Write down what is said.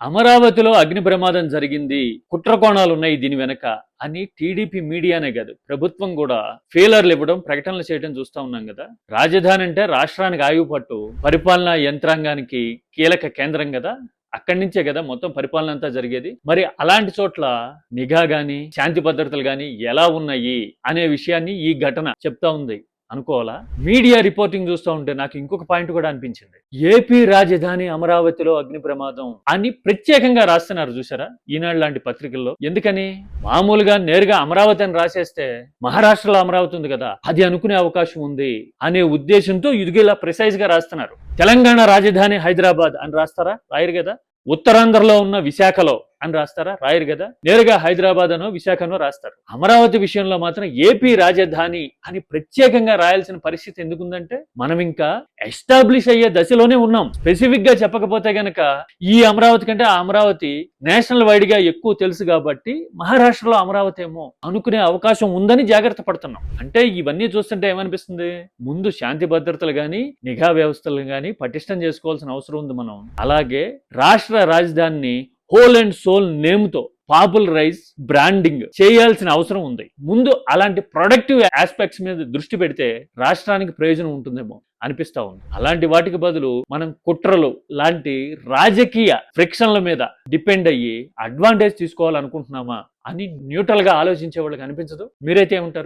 అమరావతిలో అగ్ని ప్రమాదం జరిగింది, కుట్ర కోణాలున్నాయి దీని వెనక అని టీడీపీ మీడియానే కాదు ప్రభుత్వం కూడా ఫెయిలర్లు ఇవ్వడం, ప్రకటనలు చేయడం చూస్తా ఉన్నాం కదా. రాజధాని అంటే రాష్ట్రానికి ఆయువుపట్టు, పరిపాలనా యంత్రాంగానికి కీలక కేంద్రం కదా. అక్కడి నుంచే కదా మొత్తం పరిపాలన అంతా జరిగేది. మరి అలాంటి చోట్ల నిఘా గాని, శాంతి భద్రతలు గాని ఎలా ఉన్నాయి అనే విషయాన్ని ఈ ఘటన చెప్తా ఉంది అనుకోవాలా. మీడియా రిపోర్టింగ్ చూస్తూ ఉంటే నాకు ఇంకొక పాయింట్ కూడా అనిపించింది. ఏపీ రాజధాని అమరావతిలో అగ్ని ప్రమాదం అని ప్రత్యేకంగా రాస్తున్నారు చూసారా ఈనాడు లాంటి పత్రికల్లో. ఎందుకని? మామూలుగా నేరుగా అమరావతి అని రాసేస్తే మహారాష్ట్రలో అమరావతి ఉంది కదా, అది అనుకునే అవకాశం ఉంది అనే ఉద్దేశంతో ఇదిగేలా ప్రిసైజ్ గా రాస్తున్నారు. తెలంగాణ రాజధాని హైదరాబాద్ అని రాస్తారా? రాయరు కదా. ఉత్తరాంధ్రలో ఉన్న విశాఖలో అని రాస్తారా? రాయరు కదా. నేరుగా హైదరాబాద్ అనో విశాఖనో రాస్తారు. అమరావతి విషయంలో మాత్రం ఏపీ రాజధాని అని ప్రత్యేకంగా రాయాల్సిన పరిస్థితి ఎందుకుందంటే మనం ఇంకా ఎస్టాబ్లిష్ అయ్యే దశలోనే ఉన్నాం. స్పెసిఫిక్ గా చెప్పకపోతే గనక ఈ అమరావతి కంటే ఆ అమరావతి నేషనల్ వైడ్ గా ఎక్కువ తెలుసు కాబట్టి మహారాష్ట్రలో అమరావతి ఏమో అనుకునే అవకాశం ఉందని జాగ్రత్త పడుతున్నాం. అంటే ఇవన్నీ చూస్తుంటే ఏమనిపిస్తుంది, ముందు శాంతి భద్రతలు గాని, నిఘా వ్యవస్థలు గాని పటిష్టం చేసుకోవాల్సిన అవసరం ఉంది మనం. అలాగే రాష్ట్ర రాజధానిని హోల్ అండ్ సోల్ నేమ్ తో పాపులరైజ్, బ్రాండింగ్ చేయాల్సిన అవసరం ఉంది. ముందు అలాంటి ప్రొడక్టివ్ ఆస్పెక్ట్స్ మీద దృష్టి పెడితే రాష్ట్రానికి ప్రయోజనం ఉంటుందేమో అనిపిస్తా ఉంది. అలాంటి వాటికి బదులు మనం కుట్రలు లాంటి రాజకీయ ఫ్రిక్షన్ల మీద డిపెండ్ అయ్యి అడ్వాంటేజ్ తీసుకోవాలనుకుంటున్నామా అని న్యూట్రల్ గా ఆలోచించే వాళ్ళకి అనిపించదు. మీరైతే ఏమంటారు?